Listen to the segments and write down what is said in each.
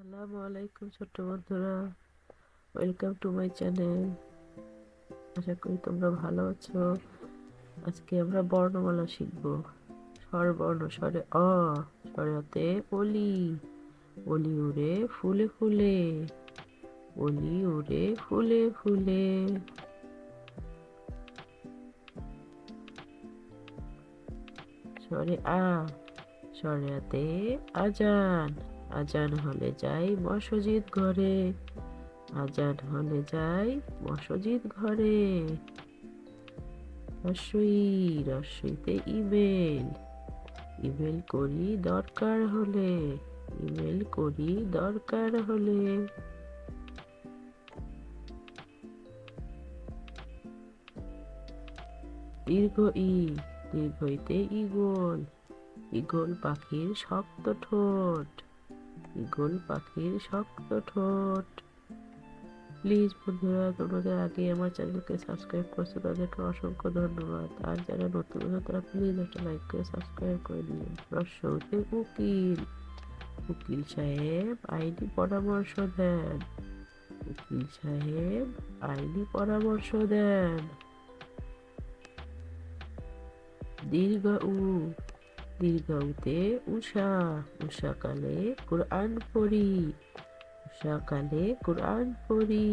আসসালামু আলাইকুম ছোট্ট বন্ধুরা, ওয়েলকাম টু মাই চ্যানেল। আশা করি তোমরা ভালো আছো। আজকে আমরা বর্ণমালা শিখব। স্বরবর্ণ স্বরে অ, স্বরেতে অলি, অলি উড়ে ফুলে ফুলে, অলি উড়ে ফুলে ফুলে। স্বরে আ, স্বরেতে আজান, আজান হলে যাই মসজিদ ঘরে, আজান হলে যাই মসজিদ ঘরে। রস্বই, রস্বইতে ইমেল, ইমেল করি দরকার হলে, ইমেল করি দরকার হলে। দীর্ঘ ই, দীর্ঘইতে ইগল, ইগল পাখির শক্ত ঠোঁট, ইগল পাখির শক্ত ঠোঁট। প্লিজ বন্ধুরা, তোমাদের আগে আমার চ্যানেলকে সাবস্ক্রাইব করছো তাদেরকে অসংখ্য ধন্যবাদ। আর যারা নতুন আছে তারা প্লিজ একটা লাইক করে সাবস্ক্রাইব করে দিও। রস্বইতে উকিল, উকিল সাহেব আইনি পরামর্শ দেন, উকিল সাহেব আইনি পরামর্শ দেন। দীর্ঘ উ, দীর্ঘ উতে উষা, উষাকালে কোরআন পড়ি, উষাকালে কোরআন পড়ি।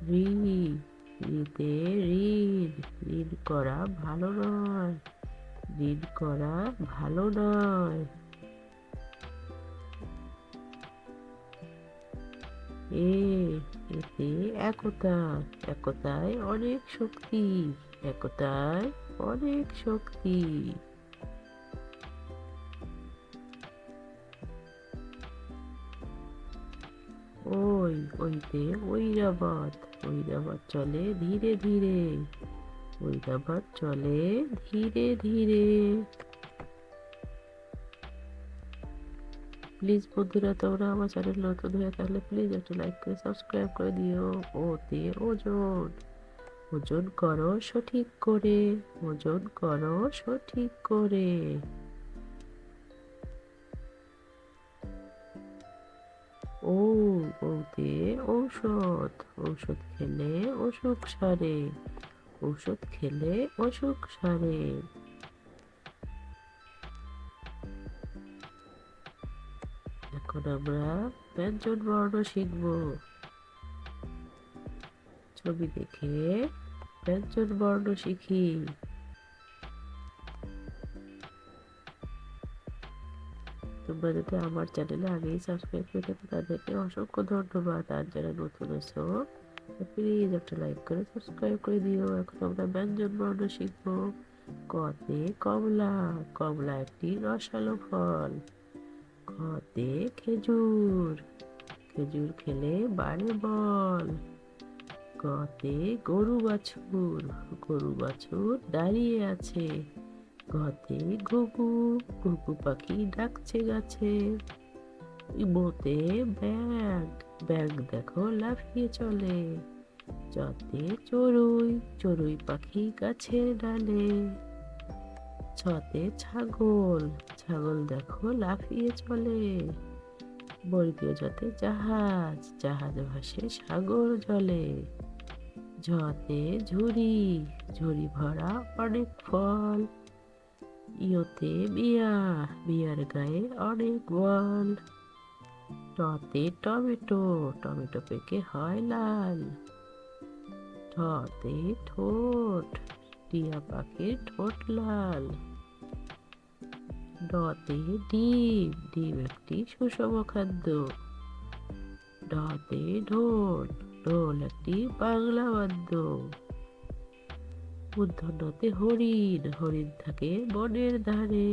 রি, রিতে ঋণ, ঋণ করা ভালো নয়, ঋণ করা ভালো নয়। এ, এতে একতা, একতায় অনেক শক্তি, একতায় অনেক শক্তি। ওই, ওইতে ঐরাবত, ঐরাবত চলে ধীরে ধীরে, ঐরাবত চলে ধীরে ধীরে। প্লিজ বন্ধুরা, তোমরা আমার চ্যানেল নতুন হয়ে থাকলে প্লিজ একটা লাইক করে সাবস্ক্রাইব করে দিও। ওতে ওজন, ওজন করো সঠিক করে, ওজন করো সঠিক করে। ও, ওতে ঔষধ, ঔষধ খেলে অসুখ সারে, ঔষধ খেলে অসুখ সারে। এখন আমরা ব্যঞ্জন বর্ণ শিখব। ছবি দেখে ব্যঞ্জন বর্ণ শিখি। তোমরা যদি আমার চ্যানেলে আগেই সাবস্ক্রাইব করে থাকো তাদেরকে অসংখ্য ধন্যবাদ। আর যারা নতুন আছো প্লিজ একটা লাইক করে সাবস্ক্রাইব করে দিও। এখন আমরা ব্যঞ্জন বর্ণ শিখবো। কতে কমলা, কমলা একটি রসালো ফল। খতে খেজুর, খেজুর খেলে বাড়ে বল। গতে গরু বাছুর, গরু বাছুর দাঁড়িয়ে আছে। ঘতে ঘুঘু, ঘুঘু পাখি ডাকছে গাছে। ইবোতে ব্যাগ, ব্যাগ দেখো লাফিয়ে চলে। চতে চড়ুই, চড়ুই পাখি গাছের ডালে। ছতে ছাগল, ছাগল দেখো লাফিয়ে চলে। বর্গীয় জতে জাহাজ, জাহাজ ভাসে সাগর জলে। ঝতে ঝুড়ি, ঝুড়ি ভরা অনেক ফল। ইয়তে বিয়া, বিয়ার গায়ে অনেক বল। টতে টমেটো, টমেটো পেকে হয় লাল। ঠতে ঠোঁট, টিয়া পাখির ঠোঁট লাল। ডতে ডিম, ডিম একটি সুষম খাদ্য। ঢতে ঢোল, ঢোল একটি বাংলা বাদ্য। মূর্ধন্যতে হরিণ, হরিণ থাকে বনের ধারে।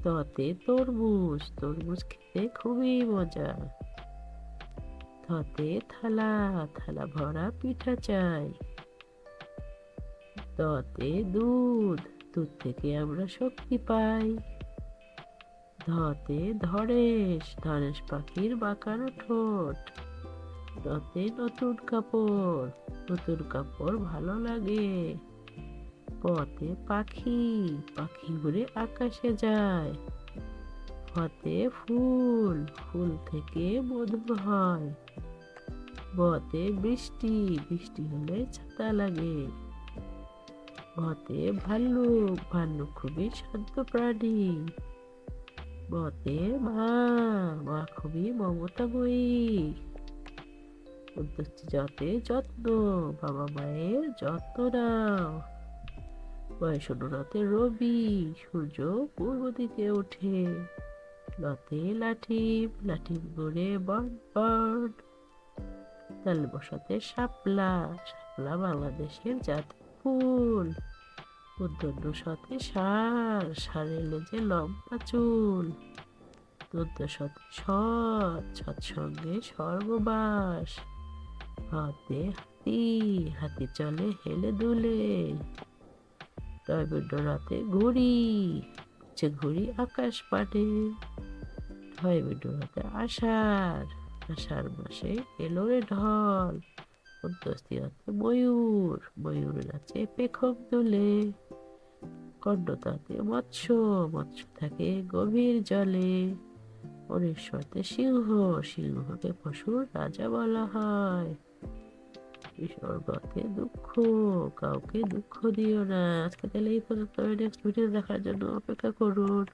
ততে তরমুজ, তরমুজ খেতে খুবই মজা। থতে থালা, থালা ভরা পিঠা চাই। দতে দুধ, দুধ থেকে আমরা শক্তি পাই। ধতে ধনেশ, ধনেশ পাখির বাঁকানো ঠোঁট। নতে নতুন কাপড়, নতুন কাপড় ভালো লাগে। পতে পাখি, পাখি উড়ে আকাশে যায়। ফতে ফুল, ফুল থেকে মধু হয়। বতে বৃষ্টি, বৃষ্টি হলে ছাতা লাগে। ভতে ভাল্লুক, ভাল্লুক খুবই শান্ত প্রাণী। মতে মা, মা খুবই মমতাময়ী। উদ্যোগটি যতে যত্ন, বাবা মায়ের যত্ন নাও। বয়স অনুরতে রবি, সূর্য পূর্ব দিকে ওঠে। লতে লাঠিম, লাঠিম গড়ে বন বন। তালে বসাতে শাপলা, শাপলা বাংলাদেশের জাতীয় ফুল। উদ্দণ্ড সতে ষাঁড়, ষাঁড়ের লেজে লম্বা চুল। দন্ত সতে সৎ, সৎসঙ্গে স্বর্গবাস। হাতে হাতি, হাতি চলে হেলে দুলে। রবিন্দ্র রাতে ঘুড়ি, যে ঘুড়ি আকাশ পানে। রবিন্দ্র রাতে আষাঢ়, আষাঢ় মাসে এলো রে ঢল। অন্ত্যেষ্টি রাতে ময়ূর, ময়ূর নাচে পেখম তুলে। কর্ণতাতে মৎস্য, মৎস্য থাকে গভীর জলে। অনেশ্বরতে সিংহ, সিংহকে পশুর রাজা বলা হয়। বিসর্গতে দুঃখ, কাউকে দুঃখ দিও না। আজকে তাহলে এই পর্যন্ত, নেক্সট ভিডিও দেখার জন্য অপেক্ষা করুন।